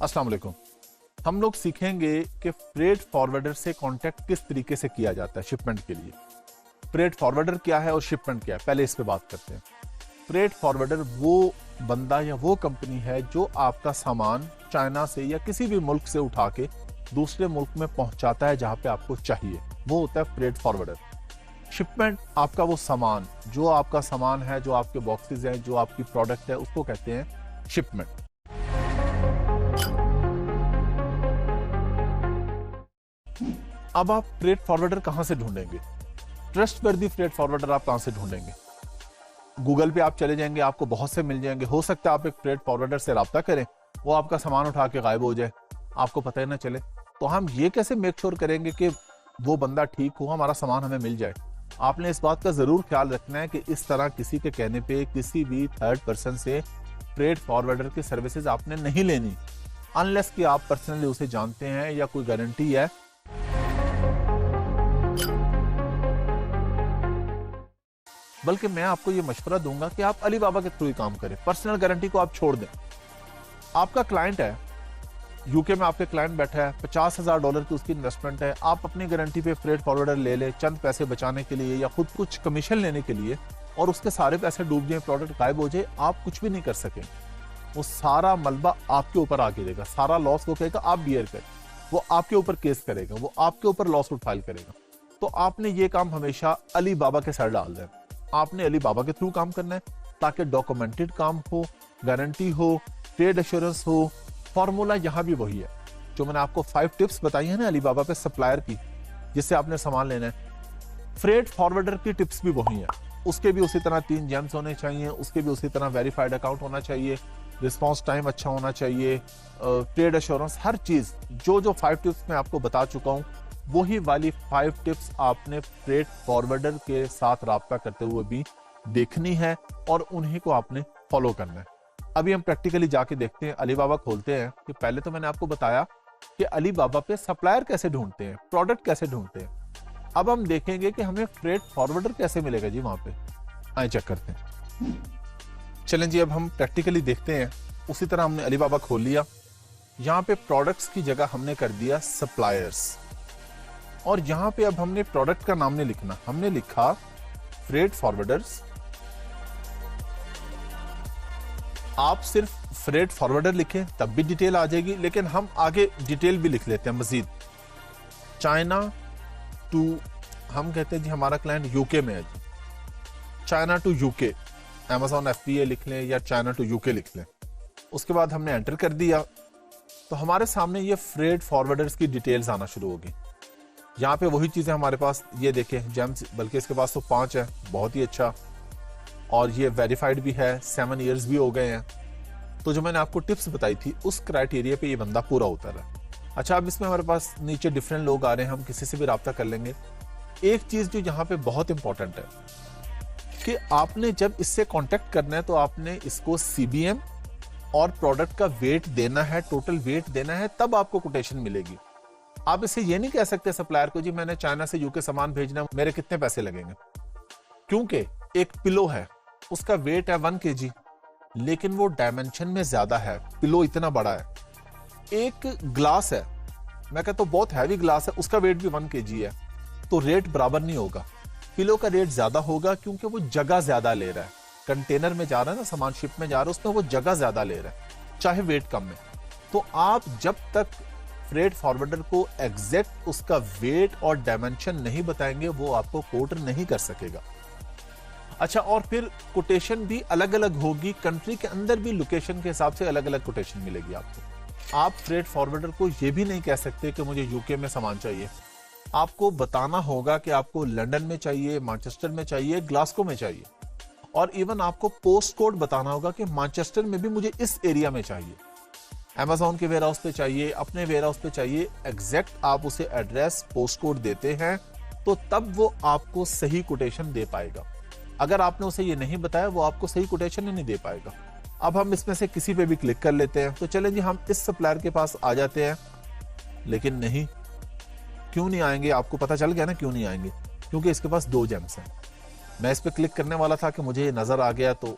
अस्सलाम वालेकुम। हम लोग सीखेंगे कि फ्रेट फॉरवर्डर से कांटेक्ट किस तरीके से किया जाता है शिपमेंट के लिए। फ्रेट फॉरवर्डर क्या है और शिपमेंट क्या है, पहले इस पे बात करते हैं। फ्रेट फॉरवर्डर वो बंदा या वो कंपनी है जो आपका सामान चाइना से या किसी भी मुल्क से उठा के दूसरे मुल्क में पहुंचाता है जहां पे आपको चाहिए, वो होता है फ्रेट फॉरवर्डर। शिपमेंट आपका वो सामान, जो आपका सामान है, जो आपके बॉक्सेस हैं, जो आपकी प्रोडक्ट है, उसको कहते हैं शिपमेंट। अब आप फ्रेट फॉरवर्डर कहां से ढूंढेंगे? ट्रस्टवर्दी फ्रेट फॉरवर्डर आप कहां से ढूंढेंगे? गूगल पे आप चले जाएंगे, आपको बहुत से मिल जाएंगे। हो सकता है आप एक फ्रेट फॉरवर्डर से राब्ता करें, वो आपका सामान उठा के गायब हो जाए, आपको पता ही ना चले। तो हम ये कैसे मेक श्योर करेंगे कि वो बंदा ठीक हो, हमारा सामान हमें मिल जाए? आपने इस बात का जरूर ख्याल रखना है कि इस तरह किसी के कहने पे किसी भी थर्ड पर्सन से फ्रेट फॉरवर्डर की सर्विसेज आपने नहीं लेनी, अनलेस कि आप पर्सनली उसे जानते हैं या कोई गारंटी है। बल्कि मैं आपको ये मशवरा दूंगा कि आप अलीबाबा के थ्रू ही काम करें, पर्सनल गारंटी को आप छोड़ दें। आपका क्लाइंट है, यूके में आपके क्लाइंट बैठा है, $50,000 की उसकी इन्वेस्टमेंट है, आप अपनी गारंटी पे फ्रेट फॉरवर्डर ले ले चंद पैसे बचाने के लिए या खुद कुछ कमीशन लेने के लिए, और उसके सारे पैसे डूब जाए, प्रोडक्ट गायब हो जाए, आप कुछ भी नहीं कर सकें। वो सारा मलबा आपके ऊपर आ गिरेगा, सारा लॉस वो कहेगा आप बियर करें, वो आपके ऊपर केस करेगा, वो आपके ऊपर लॉ सूट फाइल करेगा। तो आपने ये काम हमेशा अलीबाबा के सर डाल देना। आपने अलीबाबा के थ्रू काम करना है ताकि डॉक्यूमेंटेड काम हो, गारंटी हो, ट्रेड एश्योरेंस हो। फॉर्मूला यहां भी वही है जो मैंने आपको 5 टिप्स बताई है ना अलीबाबा पे सप्लायर की, जिससे आपने सामान लेना है। फ्रेट फॉरवर्डर की टिप्स भी वही है, उसके भी उसी तरह 3 जेम्स होने चाहिए, उसके भी उसी तरह वेरीफाइड अकाउंट होना चाहिए, रिस्पॉन्स टाइम अच्छा होना चाहिए, ट्रेड एश्योरेंस, हर चीज जो 5 टिप्स मैं आपको बता चुका हूं, वही वाली 5 टिप्स आपने फ्रेट फॉरवर्डर के साथ राब्ता करते हुए भी देखनी है और उन्हीं को आपने फॉलो करना है। अभी हम प्रैक्टिकली जाके देखते हैं, अलीबाबा खोलते हैं। कि पहले तो मैंने आपको बताया कि अलीबाबा पे सप्लायर कैसे ढूंढते हैं, प्रोडक्ट कैसे ढूंढते हैं। अब हम देखेंगे कि हमें फ्रेट फॉरवर्डर कैसे मिलेगा जी वहां पे। आए चेक करते हैं। चलें जी, अब हम प्रैक्टिकली देखते हैं। उसी तरह हमने अलीबाबा खोल लिया, यहाँ पे प्रोडक्ट्स की जगह हमने कर दिया सप्लायर्स, और यहां पे अब हमने प्रोडक्ट का नाम नहीं लिखना, हमने लिखा फ्रेट फॉरवर्डर्स। आप सिर्फ फ्रेट फॉरवर्डर लिखें तब भी डिटेल आ जाएगी, लेकिन हम आगे डिटेल भी लिख लेते हैं मजीद। चाइना टू, हम कहते हैं जी हमारा क्लाइंट यूके में है जी, China to UK, Amazon FBA लिख लें या चाइना टू यूके लिख लें। उसके बाद हमने एंटर कर दिया तो हमारे सामने ये फ्रेट फॉरवर्डर्स की डिटेल्स आना शुरू होगी। यहाँ पे वही चीजें हमारे पास, ये देखें जेम्स, बल्कि इसके पास तो 5 है, बहुत ही अच्छा, और ये वेरीफाइड भी है, 7 इयर्स भी हो गए हैं। तो जो मैंने आपको टिप्स बताई थी उस क्राइटेरिया पे ये बंदा पूरा उतर रहा है। अच्छा, अब इसमें हमारे पास नीचे डिफरेंट लोग आ रहे हैं, हम किसी से भी राब्ता कर लेंगे। एक चीज जो यहाँ पे बहुत इंपॉर्टेंट है कि आपने जब इससे कॉन्टेक्ट करना है तो आपने इसको CBM और प्रोडक्ट का वेट देना है, टोटल वेट देना है, तब आपको कोटेशन मिलेगी। आप इसे ये नहीं कह सकते सप्लायर को जी मैंने चाइना से यूके सामान भेजना, मेरे कितने पैसे लगेंगे, क्योंकि एक पिलो है, उसका वेट है 1 kg, लेकिन वो डायमेंशन में ज्यादा है, पिलो इतना बड़ा है। एक ग्लास है, मैं कहता हूं बहुत हैवी ग्लास है, उसका वेट भी 1 kg है, तो रेट बराबर नहीं होगा। पिलो का रेट ज्यादा होगा क्योंकि वो जगह ज्यादा ले रहा है, कंटेनर में जा रहा है ना सामान, शिप में जा रहा है, उसमें वो जगह ज्यादा ले रहा है, चाहे वेट कम है। तो आप जब तक फ्रेट फॉरवर्डर को एग्जैक्ट उसका वेट और डायमेंशन नहीं बताएंगे, वो आपको कोट नहीं कर सकेगा। अच्छा, और फिर कोटेशन भी अलग अलग होगी, कंट्री के अंदर भी लोकेशन के हिसाब से अलग अलग कोटेशन मिलेगी आपको। आप फ्रेट फॉरवर्डर को ये भी नहीं कह सकते कि मुझे यूके में सामान चाहिए, आपको बताना होगा कि आपको लंदन में चाहिए, मैनचेस्टर में चाहिए, ग्लासगो में चाहिए, और इवन आपको पोस्ट कोड बताना होगा कि मैनचेस्टर में भी मुझे इस एरिया में चाहिए, Amazon के वेयर हाउस पे चाहिए, अपने वेयर हाउस पे चाहिए। एग्जैक्ट आप उसे एड्रेस, पोस्ट कोड देते हैं तो तब वो आपको सही कोटेशन दे पाएगा। अगर आपने उसे ये नहीं बताया, वो आपको सही कोटेशन ही नहीं दे पाएगा। अब हम इसमें से किसी पे भी क्लिक कर लेते हैं। तो चलें जी, हम इस सप्लायर के पास आ जाते हैं, लेकिन नहीं, क्यों नहीं आएंगे? आपको पता चल गया ना क्यों नहीं आएंगे, क्योंकि इसके पास 2 जेम्स हैं। मैं इस पे क्लिक करने वाला था कि मुझे ये नजर आ गया, तो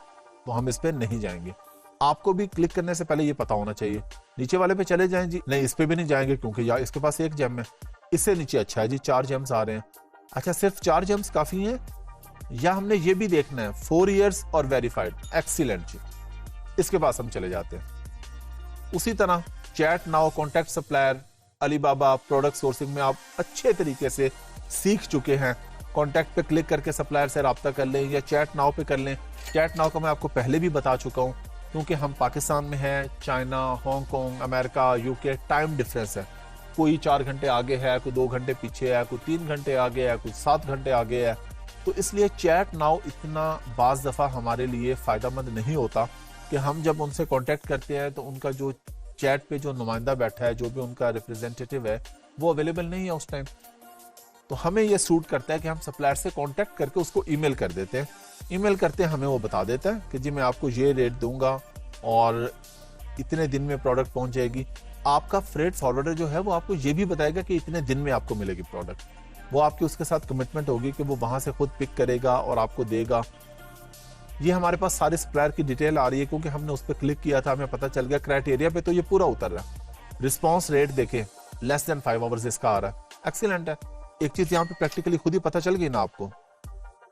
हम इस पे नहीं जाएंगे। आपको भी क्लिक करने से पहले ये पता होना चाहिए। नीचे वाले पे चले जाएं जी, नहीं इस पे भी नहीं जाएंगे क्योंकि यार इसके पास एक जेम है, इससे नीचे अच्छा है जी 4 जेम्स आ रहे हैं। अच्छा सिर्फ 4 जेम्स काफी हैं या हमने ये भी देखना है 4 इयर्स और वेरीफाइड, एक्सीलेंट जी, इसके पास हम चले जाते हैं। उसी तरह chat now, contact supplier, Alibaba product sourcing में आप अच्छे तरीके से सीख चुके हैं। कॉन्टैक्ट पे क्लिक करके सप्लायर से रब्ता कर लें या चैट नाउ पे कर लें। चैट नाउ का मैं आपको पहले भी बता चुका हूं, क्योंकि हम पाकिस्तान में हैं, China, Hong Kong, America, UK, time difference है। कोई 4 घंटे आगे है, कोई 2 घंटे पीछे है, कोई 3 घंटे आगे है, कोई 7 घंटे आगे है। तो इसलिए चैट नाउ इतना बाज़ दफ़ा हमारे लिए फ़ायदेमंद नहीं होता कि हम जब उनसे कांटेक्ट करते हैं तो उनका जो चैट पे जो नुमाइंदा बैठा है, जो भी उनका रिप्रेजेंटेटिव है, वो अवेलेबल नहीं है उस टाइम। तो हमें ये सूट करता है कि हम सप्लायर से कांटेक्ट करके उसको ईमेल कर देते हैं। ईमेल करते हैं, हमें वो बता देता है कि जी मैं आपको ये रेट दूंगा और इतने दिन में प्रोडक्ट पहुंच जाएगी। आपका फ्रेट फॉरवर्डर जो है वो आपको ये भी बताएगा कि इतने दिन में आपको मिलेगी प्रोडक्ट। वो आपकी उसके साथ कमिटमेंट होगी कि वो वहां से खुद पिक करेगा और आपको देगा। ये हमारे पास सारे सप्लायर की डिटेल आ रही है क्योंकि हमने उस पर क्लिक किया था, हमें पता चल गया क्राइटेरिया पे, तो ये पूरा उतर रहा है। रिस्पॉन्स रेट देखें, लेस देन 5 आवर्स इसका आ रहा है, एक्सीलेंट है। एक चीज यहाँ पे प्रैक्टिकली खुद ही पता चल गई ना आपको।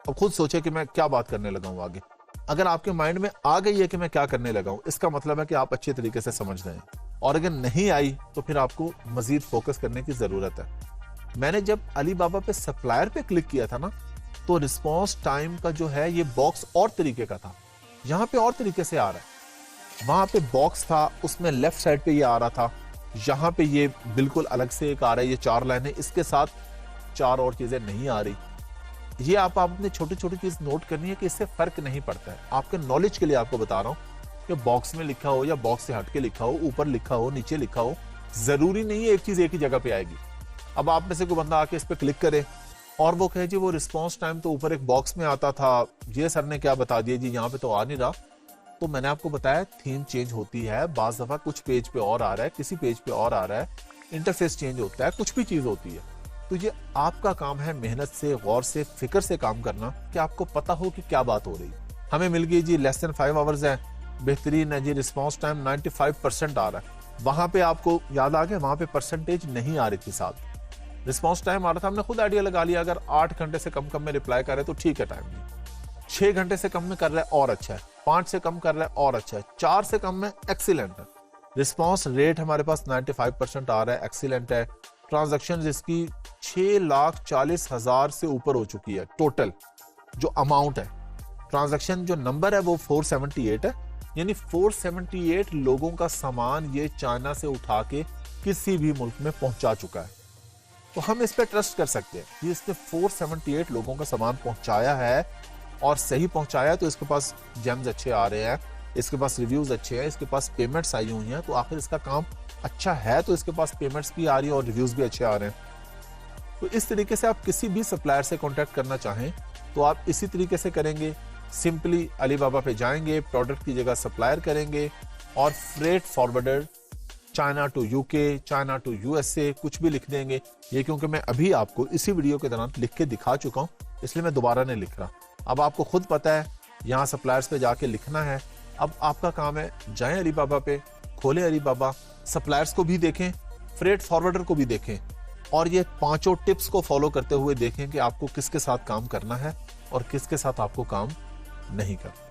अब खुद सोचे कि मैं क्या बात करने लगा हूँ आगे। अगर आपके माइंड में आ गई है कि मैं क्या करने लगा हूँ, इसका मतलब है कि आप अच्छे तरीके से समझ रहे हैं, और अगर नहीं आई तो फिर आपको मजीद फोकस करने की जरूरत है। मैंने जब अलीबाबा पे सप्लायर पे क्लिक किया था ना, तो रिस्पॉन्स टाइम का जो है ये बॉक्स और तरीके का था, यहाँ पे और तरीके से आ रहा है। वहां पे बॉक्स था, उसमें लेफ्ट साइड पे ये आ रहा था, यहाँ पे ये बिल्कुल अलग से एक आ रहा है। ये 4 लाइनें, इसके साथ 4 और चीजें नहीं आ रही। ये आप अपने छोटी छोटी चीज नोट करनी है कि इससे फर्क नहीं पड़ता है। आपके नॉलेज के लिए आपको बता रहा हूँ कि बॉक्स में लिखा हो या बॉक्स से हटके लिखा हो, ऊपर लिखा हो, नीचे लिखा हो, जरूरी नहीं है एक चीज एक ही जगह पे आएगी। अब आप में से कोई बंदा आके इस पे क्लिक करे और वो कहे जी वो रिस्पॉन्स टाइम तो ऊपर एक बॉक्स में आता था, ये सर ने क्या बता दिया जी, यहाँ पे तो आ नहीं रहा। तो मैंने आपको बताया थीम चेंज होती है, बाज दफा कुछ पेज पे और आ रहा है, किसी पेज पे और आ रहा है, इंटरफेस चेंज होता है, कुछ भी चीज होती है। तो ये आपका काम है मेहनत से, गौर से, फिक्र से काम करना कि आपको पता हो कि क्या बात हो रही। हमें मिल गई जी लेस देन 5 आवर्स है, बेहतरीन है जी। रिस्पॉन्स टाइम 95% आ रहा है। वहां पे आपको याद आ गया, वहां पे परसेंटेज नहीं आ रही थी साथ, रिस्पॉन्स टाइम आ रहा था। हमने खुद आइडिया लगा लिया, अगर 8 घंटे से कम में रिप्लाई कर रहे तो ठीक है टाइम नहीं, 6 घंटे से कम में कर रहा है और अच्छा है, 5 से कम कर रहा है और अच्छा है, 4 से कम में एक्सीलेंट है। रिस्पॉन्स रेट हमारे पास 95% आ रहा है, एक्सीलेंट है। ट्रांजैक्शन इसकी 6,40,000 से ऊपर हो चुकी है। टोटल जो अमाउंट है, ट्रांजैक्शन जो नंबर है वो 478 है, यानी 478 लोगों का सामान ये चाइना से उठा के किसी भी मुल्क में पहुंचा चुका है। तो हम इस पे ट्रस्ट कर सकते हैं कि इसने 478 लोगों का सामान पहुंचाया है और सही पहुंचाया, तो इसके पास जेम्स अच्छे आ रहे हैं, इसके पास रिव्यूज अच्छे हैं, इसके पास पेमेंट्स आई हुई हैं, तो आखिर इसका काम अच्छा है, तो इसके पास पेमेंट्स भी आ रही है और रिव्यूज भी अच्छे आ रहे हैं। तो इस तरीके से आप किसी भी सप्लायर से कांटेक्ट करना चाहें तो आप इसी तरीके से करेंगे। सिंपली अलीबाबा पे जाएंगे, प्रोडक्ट की जगह सप्लायर करेंगे और freight forwarder China to UK, China to USA कुछ भी लिख देंगे। ये क्योंकि मैं अभी आपको इसी वीडियो के दौरान लिख के दिखा चुका हूं, इसलिए मैं दोबारा नहीं लिख रहा। अब आपको खुद पता है यहाँ सप्लायर्स पे जाके लिखना है। अब आपका काम है, जाएं अलीबाबा पे, खोलें अलीबाबा, सप्लायर्स को भी देखें, फ्रेट फॉरवर्डर को भी देखें, और ये 5 टिप्स को फॉलो करते हुए देखें कि आपको किसके साथ काम करना है और किसके साथ आपको काम नहीं करना।